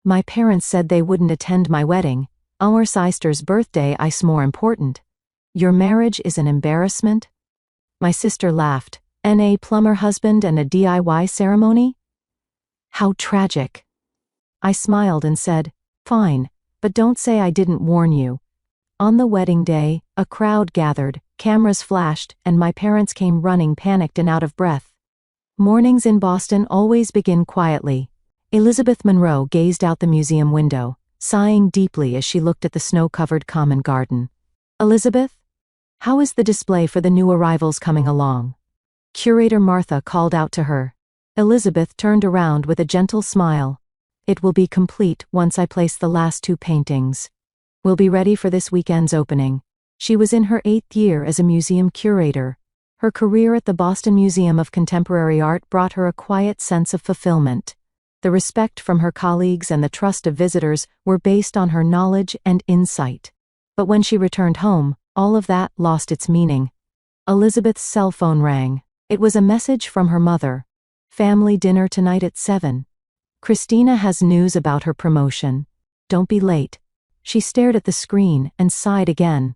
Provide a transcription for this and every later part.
My parents said they wouldn't attend my wedding. Our sister's birthday is more important. Your marriage is an embarrassment? My sister laughed. A plumber husband and a DIY ceremony? How tragic. I smiled and said, fine, but don't say I didn't warn you. On the wedding day, a crowd gathered, cameras flashed, and my parents came running, panicked and out of breath. Mornings in Boston always begin quietly. Elizabeth Monroe gazed out the museum window, sighing deeply as she looked at the snow-covered common garden. Elizabeth? How is the display for the new arrivals coming along? Curator Martha called out to her. Elizabeth turned around with a gentle smile. It will be complete once I place the last 2 paintings. We'll be ready for this weekend's opening. She was in her 8th year as a museum curator. Her career at the Boston Museum of Contemporary Art brought her a quiet sense of fulfillment. The respect from her colleagues and the trust of visitors were based on her knowledge and insight. But when she returned home, all of that lost its meaning. Elizabeth's cell phone rang. It was a message from her mother. Family dinner tonight at 7. Christina has news about her promotion. Don't be late. She stared at the screen and sighed again.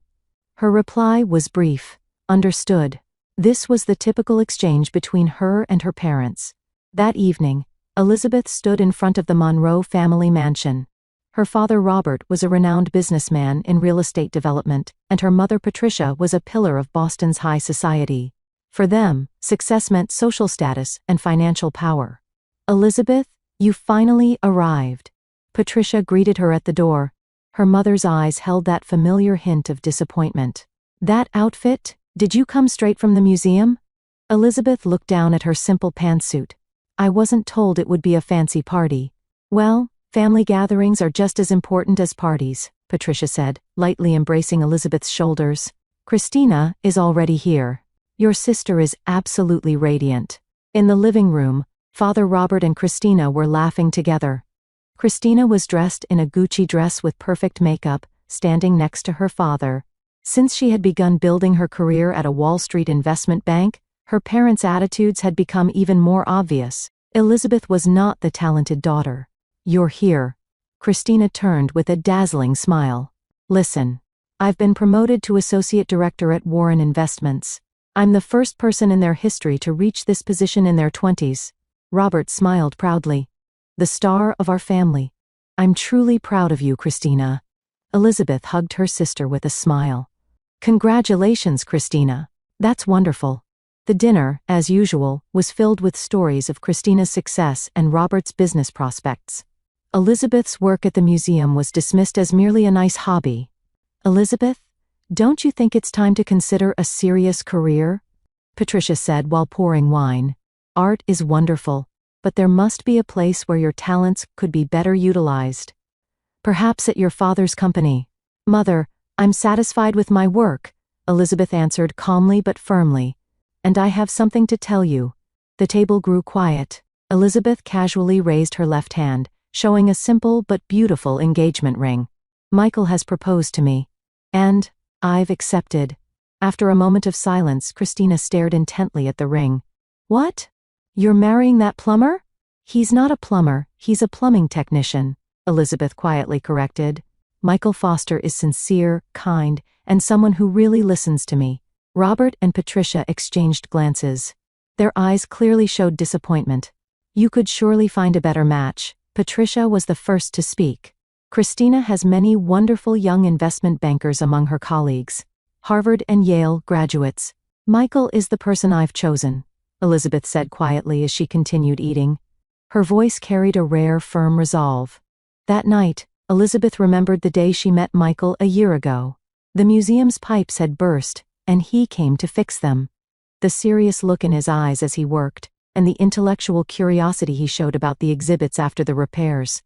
Her reply was brief. Understood. This was the typical exchange between her and her parents. That evening, Elizabeth stood in front of the Monroe family mansion. Her father Robert was a renowned businessman in real estate development, and her mother Patricia was a pillar of Boston's high society. For them, success meant social status and financial power. Elizabeth, you finally arrived. Patricia greeted her at the door. Her mother's eyes held that familiar hint of disappointment. That outfit? Did you come straight from the museum? Elizabeth looked down at her simple pantsuit. I wasn't told it would be a fancy party. Well, family gatherings are just as important as parties, Patricia said, lightly embracing Elizabeth's shoulders. Christina is already here. Your sister is absolutely radiant. In the living room, Father Robert and Christina were laughing together. Christina was dressed in a Gucci dress with perfect makeup, standing next to her father. Since she had begun building her career at a Wall Street investment bank, her parents' attitudes had become even more obvious. Elizabeth was not the talented daughter. You're here. Christina turned with a dazzling smile. Listen. I've been promoted to associate director at Warren Investments. I'm the first person in their history to reach this position in their 20s. Robert smiled proudly. The star of our family. I'm truly proud of you, Christina. Elizabeth hugged her sister with a smile. Congratulations, Christina. That's wonderful. The dinner, as usual, was filled with stories of Christina's success and Robert's business prospects. Elizabeth's work at the museum was dismissed as merely a nice hobby. Elizabeth, don't you think it's time to consider a serious career? Patricia said while pouring wine. Art is wonderful, but there must be a place where your talents could be better utilized. Perhaps at your father's company. Mother, I'm satisfied with my work, Elizabeth answered calmly but firmly. And I have something to tell you. The table grew quiet. Elizabeth casually raised her left hand, showing a simple but beautiful engagement ring. Michael has proposed to me. And I've accepted. After a moment of silence, Christina stared intently at the ring. What? You're marrying that plumber? He's not a plumber, he's a plumbing technician, Elizabeth quietly corrected. Michael Foster is sincere, kind, and someone who really listens to me. Robert and Patricia exchanged glances. Their eyes clearly showed disappointment. You could surely find a better match. Patricia was the first to speak. Christina has many wonderful young investment bankers among her colleagues. Harvard and Yale graduates. Michael is the person I've chosen, Elizabeth said quietly as she continued eating. Her voice carried a rare, firm resolve. That night, Elizabeth remembered the day she met Michael a year ago. The museum's pipes had burst, and he came to fix them. The serious look in his eyes as he worked, and the intellectual curiosity he showed about the exhibits after the repairs.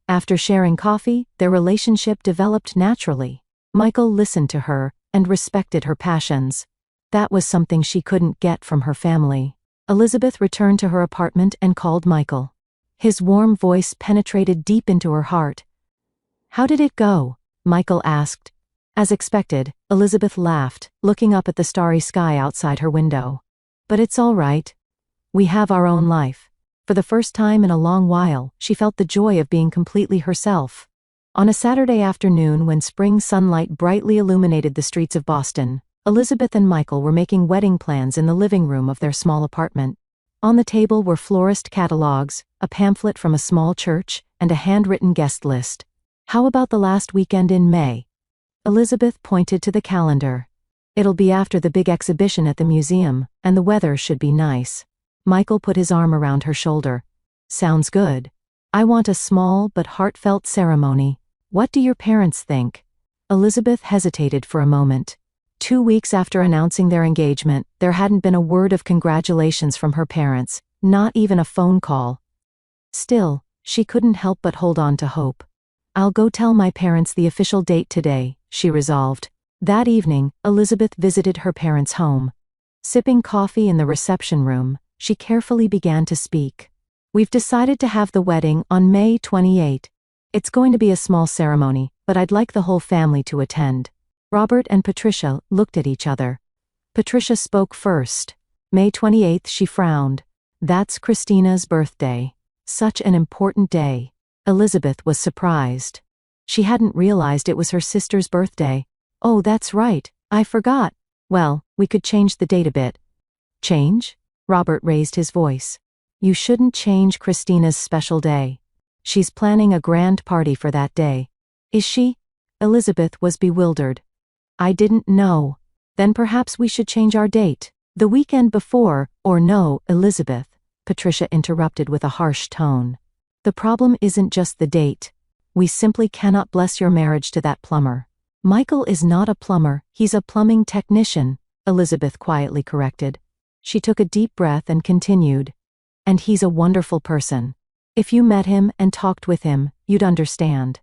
After sharing coffee, their relationship developed naturally. Michael listened to her and respected her passions. That was something she couldn't get from her family. Elizabeth returned to her apartment and called Michael. His warm voice penetrated deep into her heart. How did it go? Michael asked. As expected, Elizabeth laughed, looking up at the starry sky outside her window. But it's all right. We have our own life. For the first time in a long while, she felt the joy of being completely herself. On a Saturday afternoon when spring sunlight brightly illuminated the streets of Boston, Elizabeth and Michael were making wedding plans in the living room of their small apartment. On the table were florist catalogs, a pamphlet from a small church, and a handwritten guest list. "How about the last weekend in May?" Elizabeth pointed to the calendar. "It'll be after the big exhibition at the museum, and the weather should be nice." Michael put his arm around her shoulder. "Sounds good. I want a small but heartfelt ceremony. What do your parents think?" Elizabeth hesitated for a moment. 2 weeks after announcing their engagement, there hadn't been a word of congratulations from her parents, not even a phone call. Still, she couldn't help but hold on to hope. "I'll go tell my parents the official date today," she resolved. That evening, Elizabeth visited her parents' home. Sipping coffee in the reception room, she carefully began to speak. "We've decided to have the wedding on May 28. It's going to be a small ceremony, but I'd like the whole family to attend." Robert and Patricia looked at each other. Patricia spoke first. "May 28th, she frowned. "That's Christina's birthday. Such an important day." Elizabeth was surprised. She hadn't realized it was her sister's birthday. "Oh, that's right, I forgot. Well, we could change the date a bit." "Change?" Robert raised his voice. "You shouldn't change Christina's special day. She's planning a grand party for that day." "Is she?" Elizabeth was bewildered. "I didn't know. Then perhaps we should change our date. The weekend before." "Or no, Elizabeth," Patricia interrupted with a harsh tone. "The problem isn't just the date. We simply cannot bless your marriage to that plumber." "Michael is not a plumber, he's a plumbing technician," Elizabeth quietly corrected. She took a deep breath and continued. "And he's a wonderful person. If you met him and talked with him, you'd understand."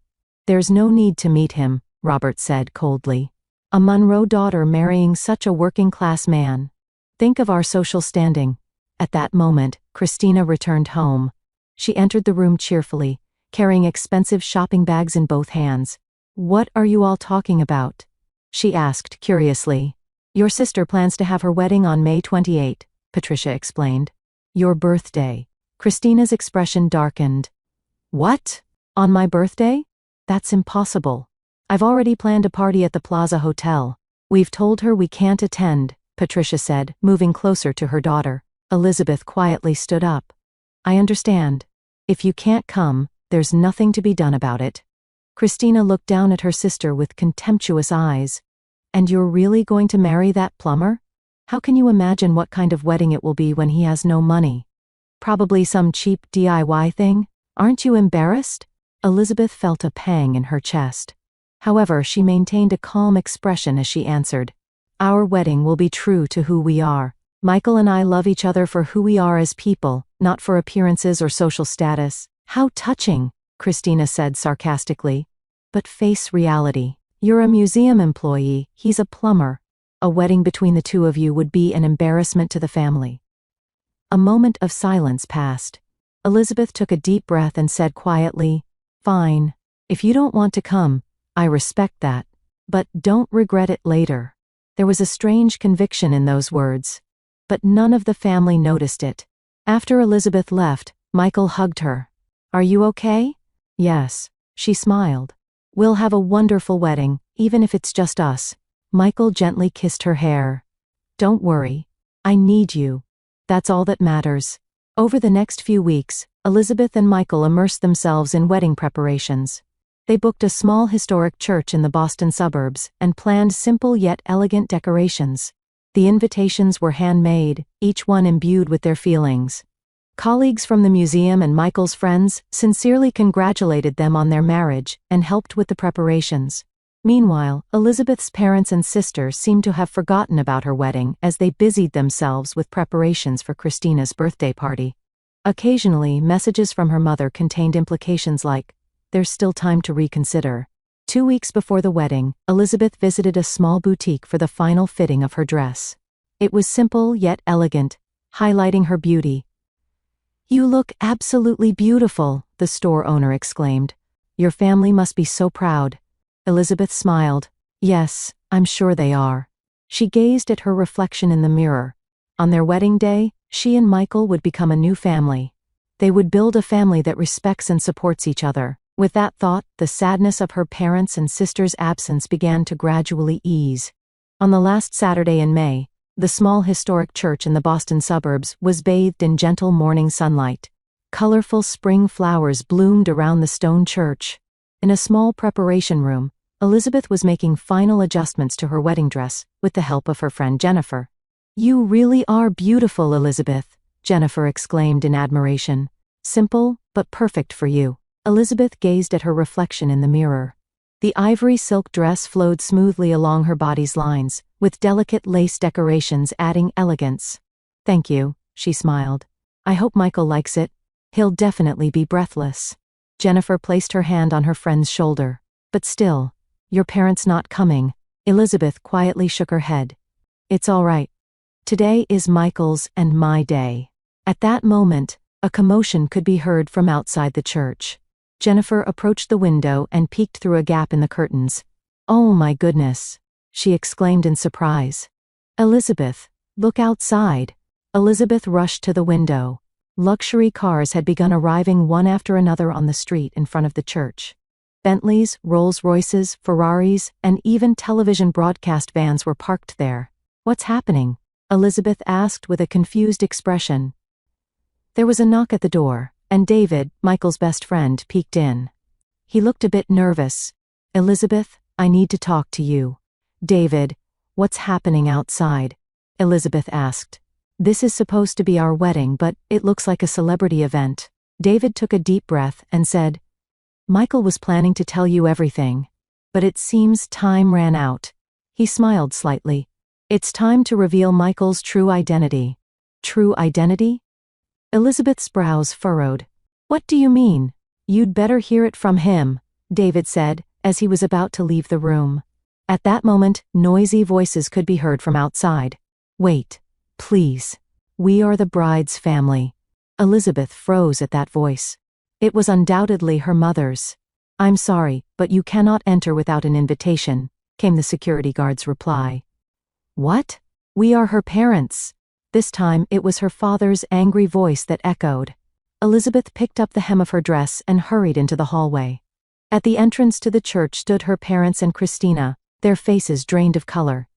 "There's no need to meet him," Robert said coldly. "A Monroe daughter marrying such a working-class man. Think of our social standing." At that moment, Christina returned home. She entered the room cheerfully, carrying expensive shopping bags in both hands. "What are you all talking about?" she asked curiously. "Your sister plans to have her wedding on May 28, Patricia explained. "Your birthday." Christina's expression darkened. "What? On my birthday? That's impossible. I've already planned a party at the Plaza Hotel." "We've told her we can't attend," Patricia said, moving closer to her daughter. Elizabeth quietly stood up. "I understand. If you can't come, there's nothing to be done about it." Christina looked down at her sister with contemptuous eyes. "And you're really going to marry that plumber? How can you imagine what kind of wedding it will be when he has no money? Probably some cheap DIY thing? Aren't you embarrassed?" Elizabeth felt a pang in her chest. However, she maintained a calm expression as she answered. "Our wedding will be true to who we are. Michael and I love each other for who we are as people, not for appearances or social status." "How touching," Christina said sarcastically. "But face reality. You're a museum employee, he's a plumber. A wedding between the two of you would be an embarrassment to the family." A moment of silence passed. Elizabeth took a deep breath and said quietly, "Fine. If you don't want to come, I respect that. But don't regret it later." There was a strange conviction in those words. But none of the family noticed it. After Elizabeth left, Michael hugged her. "Are you okay?" "Yes," she smiled. "We'll have a wonderful wedding, even if it's just us." Michael gently kissed her hair. "Don't worry. I need you. That's all that matters." Over the next few weeks, Elizabeth and Michael immersed themselves in wedding preparations. They booked a small historic church in the Boston suburbs and planned simple yet elegant decorations. The invitations were handmade, each one imbued with their feelings. Colleagues from the museum and Michael's friends sincerely congratulated them on their marriage and helped with the preparations. Meanwhile, Elizabeth's parents and sister seemed to have forgotten about her wedding as they busied themselves with preparations for Christina's birthday party. Occasionally, messages from her mother contained implications like, "There's still time to reconsider." 2 weeks before the wedding, Elizabeth visited a small boutique for the final fitting of her dress. It was simple yet elegant, highlighting her beauty. "You look absolutely beautiful," the store owner exclaimed. "Your family must be so proud." Elizabeth smiled. "Yes, I'm sure they are." She gazed at her reflection in the mirror. On their wedding day, she and Michael would become a new family. They would build a family that respects and supports each other. With that thought, the sadness of her parents' and sister's absence began to gradually ease. On the last Saturday in May, the small historic church in the Boston suburbs was bathed in gentle morning sunlight. Colorful spring flowers bloomed around the stone church. In a small preparation room, Elizabeth was making final adjustments to her wedding dress with the help of her friend Jennifer. "You really are beautiful, Elizabeth," Jennifer exclaimed in admiration. "Simple, but perfect for you." Elizabeth gazed at her reflection in the mirror. The ivory silk dress flowed smoothly along her body's lines, with delicate lace decorations adding elegance. "Thank you," she smiled. "I hope Michael likes it. He'll definitely be breathless." Jennifer placed her hand on her friend's shoulder. "But still, your parents not coming." Elizabeth quietly shook her head. "It's all right. Today is Michael's and my day." At that moment, a commotion could be heard from outside the church. Jennifer approached the window and peeked through a gap in the curtains. "Oh my goodness," she exclaimed in surprise. "Elizabeth, look outside." Elizabeth rushed to the window. Luxury cars had begun arriving one after another on the street in front of the church. Bentleys, Rolls-Royces, Ferraris, and even television broadcast vans were parked there. "What's happening?" Elizabeth asked with a confused expression. There was a knock at the door, and David, Michael's best friend, peeked in. He looked a bit nervous. "Elizabeth, I need to talk to you." "David, what's happening outside?" Elizabeth asked. "This is supposed to be our wedding, but it looks like a celebrity event." David took a deep breath and said, "Michael was planning to tell you everything, but it seems time ran out." He smiled slightly. "It's time to reveal Michael's true identity." "True identity?" Elizabeth's brows furrowed. "What do you mean?" "You'd better hear it from him," David said, as he was about to leave the room. At that moment, noisy voices could be heard from outside. "Wait, please. We are the bride's family." Elizabeth froze at that voice. It was undoubtedly her mother's. "I'm sorry, but you cannot enter without an invitation," came the security guard's reply. "What? We are her parents." This time it was her father's angry voice that echoed. Elizabeth picked up the hem of her dress and hurried into the hallway. At the entrance to the church stood her parents and Christina, their faces drained of color.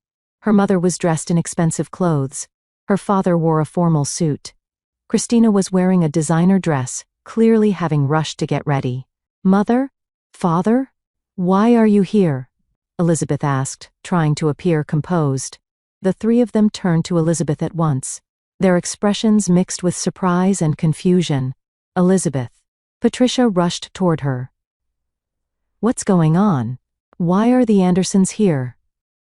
Her mother was dressed in expensive clothes. Her father wore a formal suit. Christina was wearing a designer dress, clearly having rushed to get ready. "Mother? Father? Why are you here?" Elizabeth asked, trying to appear composed. The three of them turned to Elizabeth at once, their expressions mixed with surprise and confusion. "Elizabeth." Patricia rushed toward her. "What's going on? Why are the Andersons here?"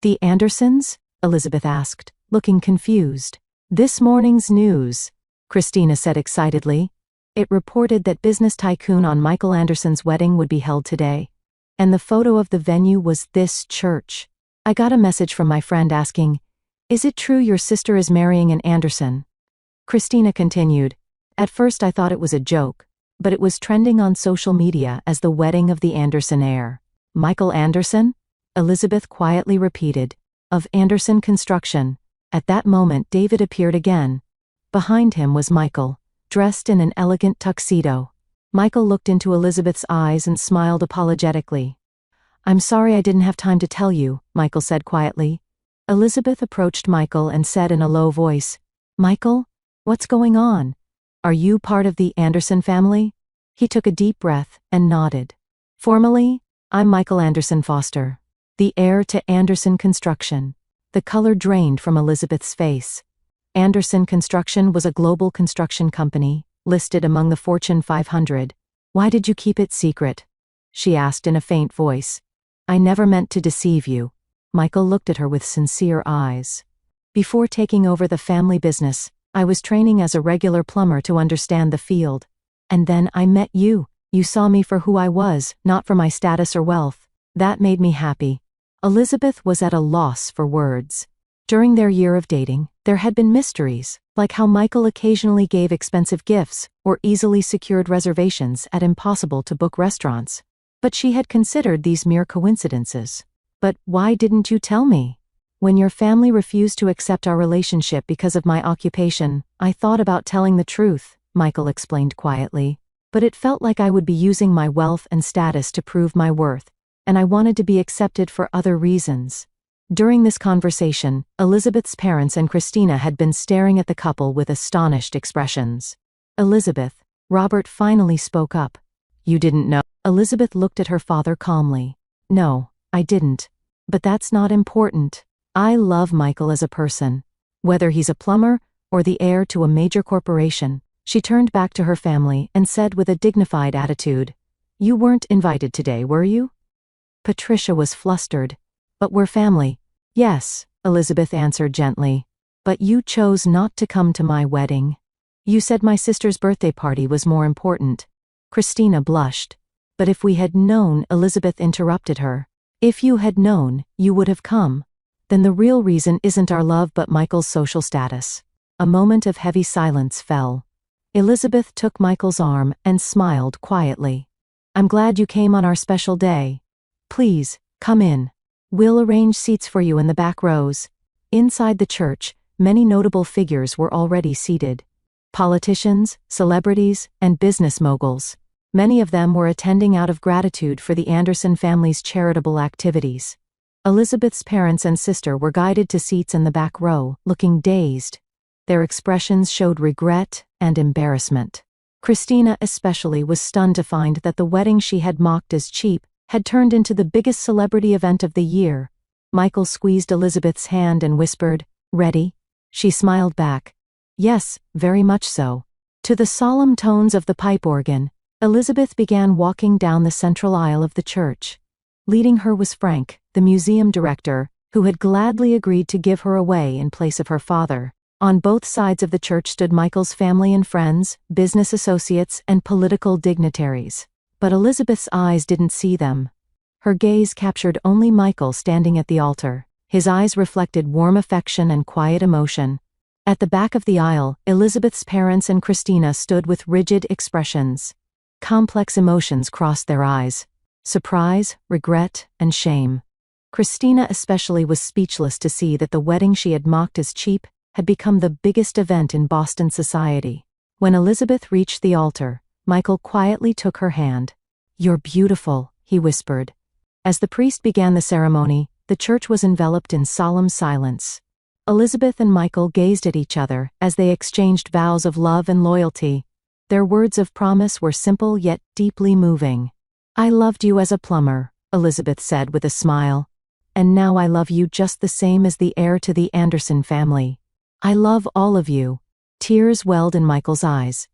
"The Andersons?" Elizabeth asked, looking confused. "This morning's news," Christina said excitedly. It reported that business tycoon on Michael Anderson's wedding would be held today. And the photo of the venue was this church. "I got a message from my friend asking, 'Is it true your sister is marrying an Anderson?'" Christina continued, "At first I thought it was a joke, but it was trending on social media as the wedding of the Anderson heir." "Michael Anderson?" Elizabeth quietly repeated. "Of Anderson Construction." At that moment David appeared again. Behind him was Michael, dressed in an elegant tuxedo. Michael looked into Elizabeth's eyes and smiled apologetically. "I'm sorry I didn't have time to tell you," Michael said quietly. Elizabeth approached Michael and said in a low voice, "Michael, what's going on? Are you part of the Anderson family?" He took a deep breath and nodded. "Formally, I'm Michael Anderson Foster, the heir to Anderson Construction." The color drained from Elizabeth's face. Anderson Construction was a global construction company, listed among the Fortune 500. "Why did you keep it secret?" she asked in a faint voice. "I never meant to deceive you." Michael looked at her with sincere eyes. "Before taking over the family business, I was training as a regular plumber to understand the field. And then I met you. You saw me for who I was, not for my status or wealth. That made me happy." Elizabeth was at a loss for words. During their year of dating, there had been mysteries, like how Michael occasionally gave expensive gifts or easily secured reservations at impossible-to-book restaurants. But she had considered these mere coincidences. "But why didn't you tell me?" "When your family refused to accept our relationship because of my occupation, I thought about telling the truth," Michael explained quietly. But it felt like I would be using my wealth and status to prove my worth, and I wanted to be accepted for other reasons. During this conversation, Elizabeth's parents and Christina had been staring at the couple with astonished expressions. Elizabeth, Robert finally spoke up. You didn't know? Elizabeth looked at her father calmly. No, I didn't. But that's not important. I love Michael as a person. Whether he's a plumber or the heir to a major corporation. She turned back to her family and said with a dignified attitude, You weren't invited today, were you? Patricia was flustered. But we're family. Yes, Elizabeth answered gently. But you chose not to come to my wedding. You said my sister's birthday party was more important. Christina blushed. But if we had known, Elizabeth interrupted her. If you had known, you would have come. Then the real reason isn't our love but Michael's social status. A moment of heavy silence fell. Elizabeth took Michael's arm and smiled quietly. I'm glad you came on our special day. Please, come in. We'll arrange seats for you in the back rows. Inside the church, many notable figures were already seated. Politicians, celebrities, and business moguls. Many of them were attending out of gratitude for the Anderson family's charitable activities. Elizabeth's parents and sister were guided to seats in the back row, looking dazed. Their expressions showed regret and embarrassment. Christina especially was stunned to find that the wedding she had mocked as cheap had turned into the biggest celebrity event of the year. Michael squeezed Elizabeth's hand and whispered, Ready? She smiled back. Yes, very much so. To the solemn tones of the pipe organ, Elizabeth began walking down the central aisle of the church. Leading her was Frank, the museum director, who had gladly agreed to give her away in place of her father. On both sides of the church stood Michael's family and friends, business associates, and political dignitaries. But Elizabeth's eyes didn't see them. Her gaze captured only Michael standing at the altar. His eyes reflected warm affection and quiet emotion. At the back of the aisle, Elizabeth's parents and Christina stood with rigid expressions. Complex emotions crossed their eyes. Surprise, regret, and shame. Christina especially was speechless to see that the wedding she had mocked as cheap had become the biggest event in Boston society. When Elizabeth reached the altar, Michael quietly took her hand. You're beautiful, he whispered. As the priest began the ceremony, the church was enveloped in solemn silence. Elizabeth and Michael gazed at each other as they exchanged vows of love and loyalty. Their words of promise were simple yet deeply moving. I loved you as a plumber, Elizabeth said with a smile. And now I love you just the same as the heir to the Anderson family. I love all of you. Tears welled in Michael's eyes.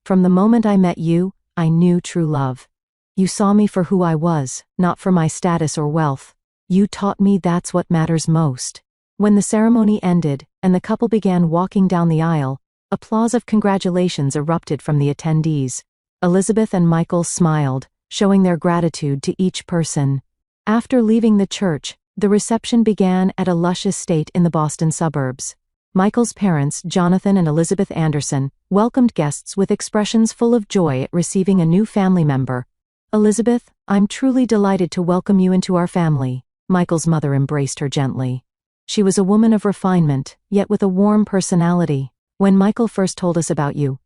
From the moment I met you, I knew true love. You saw me for who I was, not for my status or wealth. You taught me that's what matters most. When the ceremony ended, and the couple began walking down the aisle, applause of congratulations erupted from the attendees. Elizabeth and Michael smiled, showing their gratitude to each person. After leaving the church, the reception began at a lush estate in the Boston suburbs. Michael's parents, Jonathan and Elizabeth Anderson, welcomed guests with expressions full of joy at receiving a new family member. Elizabeth, I'm truly delighted to welcome you into our family. Michael's mother embraced her gently. She was a woman of refinement, yet with a warm personality. When Michael first told us about you,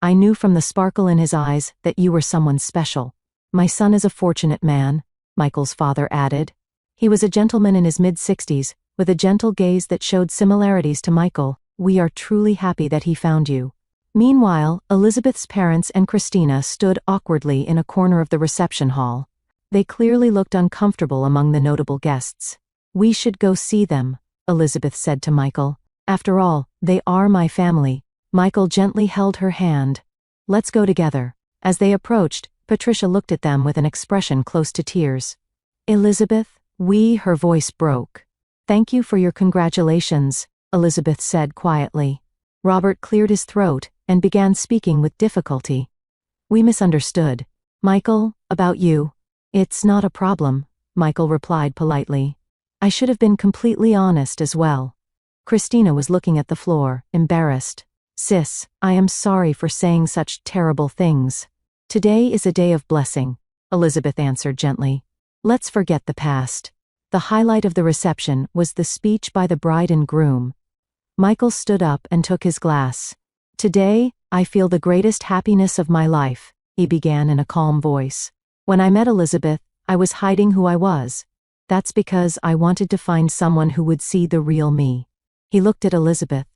I knew from the sparkle in his eyes that you were someone special. My son is a fortunate man, Michael's father added. He was a gentleman in his mid-60s, with a gentle gaze that showed similarities to Michael. We are truly happy that he found you. Meanwhile, Elizabeth's parents and Christina stood awkwardly in a corner of the reception hall. They clearly looked uncomfortable among the notable guests. We should go see them, Elizabeth said to Michael. After all, they are my family. Michael gently held her hand. Let's go together. As they approached, Patricia looked at them with an expression close to tears. Elizabeth, her voice broke. Thank you for your congratulations, Elizabeth said quietly. Robert cleared his throat and began speaking with difficulty. We misunderstood. Michael, about you. It's not a problem, Michael replied politely. I should have been completely honest as well. Christina was looking at the floor, embarrassed. Sis, I am sorry for saying such terrible things. Today is a day of blessing, Elizabeth answered gently. Let's forget the past. The highlight of the reception was the speech by the bride and groom. Michael stood up and took his glass. Today, I feel the greatest happiness of my life, he began in a calm voice. When I met Elizabeth, I was hiding who I was. That's because I wanted to find someone who would see the real me. He looked at Elizabeth.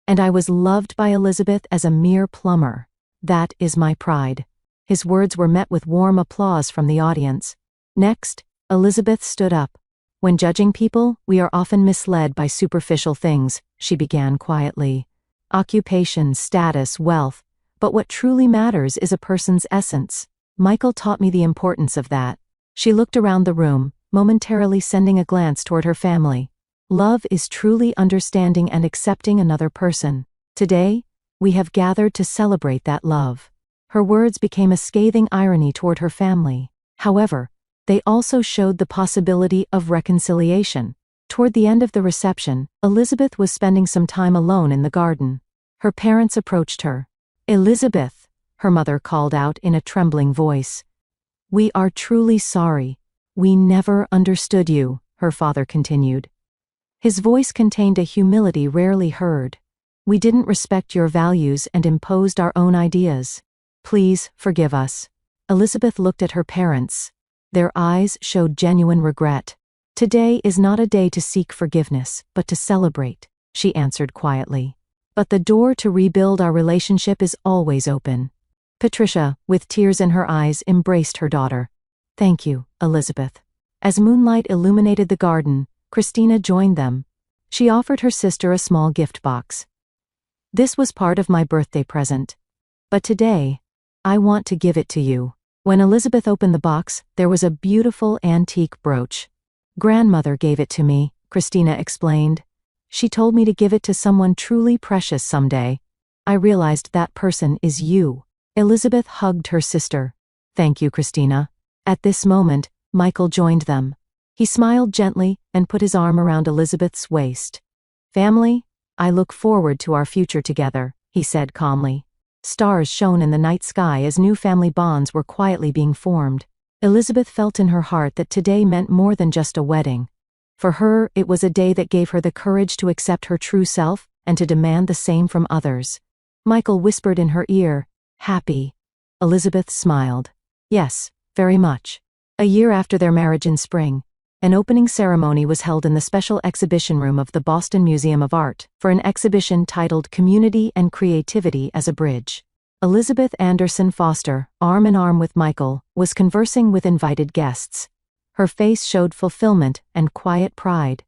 And I was loved by Elizabeth as a mere plumber. That is my pride. His words were met with warm applause from the audience. Next, Elizabeth stood up. When judging people, we are often misled by superficial things, she began quietly. Occupation, status, wealth. But what truly matters is a person's essence. Michael taught me the importance of that. She looked around the room, momentarily sending a glance toward her family. Love is truly understanding and accepting another person. Today, we have gathered to celebrate that love. Her words became a scathing irony toward her family. However, they also showed the possibility of reconciliation. Toward the end of the reception, Elizabeth was spending some time alone in the garden. Her parents approached her. "Elizabeth," her mother called out in a trembling voice. "We are truly sorry. We never understood you," her father continued. His voice contained a humility rarely heard. "We didn't respect your values and imposed our own ideas. Please forgive us." Elizabeth looked at her parents. Their eyes showed genuine regret. "Today is not a day to seek forgiveness, but to celebrate," she answered quietly. "But the door to rebuild our relationship is always open." Patricia, with tears in her eyes, embraced her daughter. "Thank you, Elizabeth." As moonlight illuminated the garden, Christina joined them. She offered her sister a small gift box. "This was part of my birthday present. But today, I want to give it to you." When Elizabeth opened the box, there was a beautiful antique brooch. "Grandmother gave it to me," Christina explained. "She told me to give it to someone truly precious someday. I realized that person is you." Elizabeth hugged her sister. "Thank you, Christina." At this moment, Michael joined them. He smiled gently and put his arm around Elizabeth's waist. "Family, I look forward to our future together," he said calmly. Stars shone in the night sky as new family bonds were quietly being formed. Elizabeth felt in her heart that today meant more than just a wedding. For her, it was a day that gave her the courage to accept her true self and to demand the same from others. Michael whispered in her ear, "Happy?" Elizabeth smiled. "Yes, very much." A year after their marriage in spring, an opening ceremony was held in the special exhibition room of the Boston Museum of Art for an exhibition titled Community and Creativity as a Bridge. Elizabeth Anderson Foster, arm in arm with Michael, was conversing with invited guests. Her face showed fulfillment and quiet pride.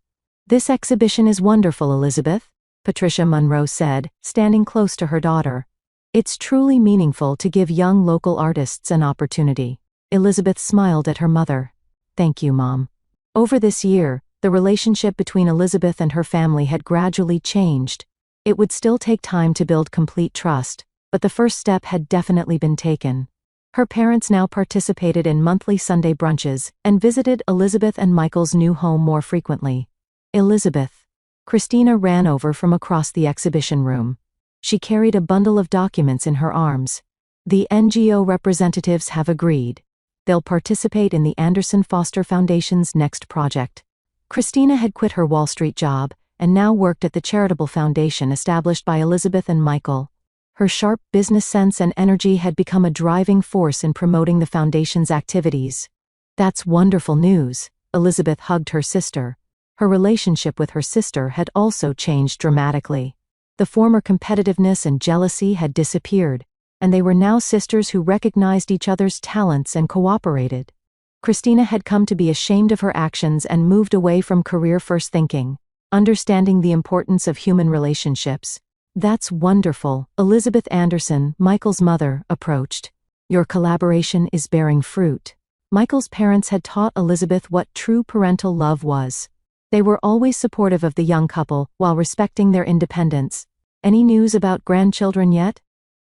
"This exhibition is wonderful, Elizabeth," Patricia Monroe said, standing close to her daughter. "It's truly meaningful to give young local artists an opportunity." Elizabeth smiled at her mother. "Thank you, Mom." Over this year, the relationship between Elizabeth and her family had gradually changed. It would still take time to build complete trust, but the first step had definitely been taken. Her parents now participated in monthly Sunday brunches and visited Elizabeth and Michael's new home more frequently. "Elizabeth." Christina ran over from across the exhibition room. She carried a bundle of documents in her arms. "The NGO representatives have agreed. They'll participate in the Anderson Foster Foundation's next project." Christina had quit her Wall Street job and now worked at the charitable foundation established by Elizabeth and Michael. Her sharp business sense and energy had become a driving force in promoting the foundation's activities. "That's wonderful news," Elizabeth hugged her sister. Her relationship with her sister had also changed dramatically. The former competitiveness and jealousy had disappeared, and they were now sisters who recognized each other's talents and cooperated. Christina had come to be ashamed of her actions and moved away from career-first thinking, understanding the importance of human relationships. "That's wonderful," Elizabeth Anderson, Michael's mother, approached. "Your collaboration is bearing fruit." Michael's parents had taught Elizabeth what true parental love was. They were always supportive of the young couple while respecting their independence. "Any news about grandchildren yet?"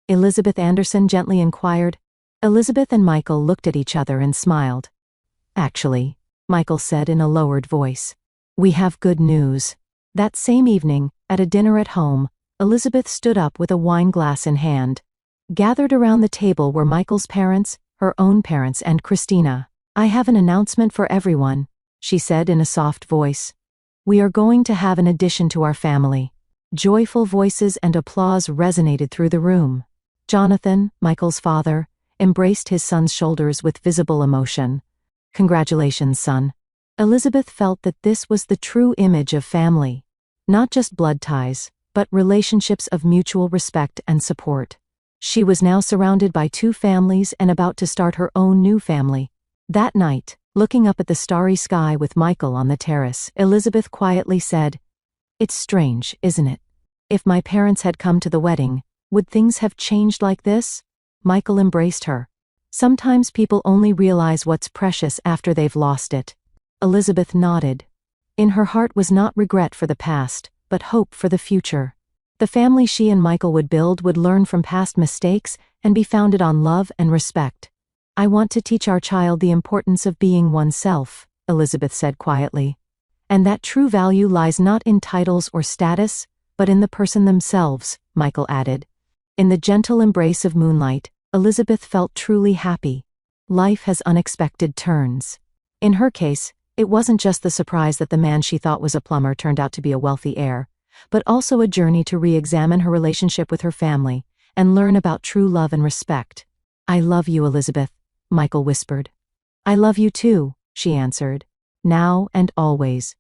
Elizabeth Anderson gently inquired. Elizabeth and Michael looked at each other and smiled. "Actually," Michael said in a lowered voice, "we have good news." That same evening, at a dinner at home, Elizabeth stood up with a wine glass in hand. Gathered around the table were Michael's parents, her own parents, and Christina. "I have an announcement for everyone," she said in a soft voice. "We are going to have an addition to our family." Joyful voices and applause resonated through the room. Jonathan, Michael's father, embraced his son's shoulders with visible emotion. "Congratulations, son." Elizabeth felt that this was the true image of family. Not just blood ties, but relationships of mutual respect and support. She was now surrounded by two families and about to start her own new family. That night, looking up at the starry sky with Michael on the terrace, Elizabeth quietly said, "It's strange, isn't it? If my parents had come to the wedding, would things have changed like this?" Michael embraced her. "Sometimes people only realize what's precious after they've lost it." Elizabeth nodded. In her heart was not regret for the past, but hope for the future. The family she and Michael would build would learn from past mistakes and be founded on love and respect. "I want to teach our child the importance of being oneself," Elizabeth said quietly. "And that true value lies not in titles or status, but in the person themselves," Michael added. In the gentle embrace of moonlight, Elizabeth felt truly happy. Life has unexpected turns. In her case, it wasn't just the surprise that the man she thought was a plumber turned out to be a wealthy heir, but also a journey to re-examine her relationship with her family and learn about true love and respect. "I love you, Elizabeth," Michael whispered. "I love you too," she answered. "Now and always."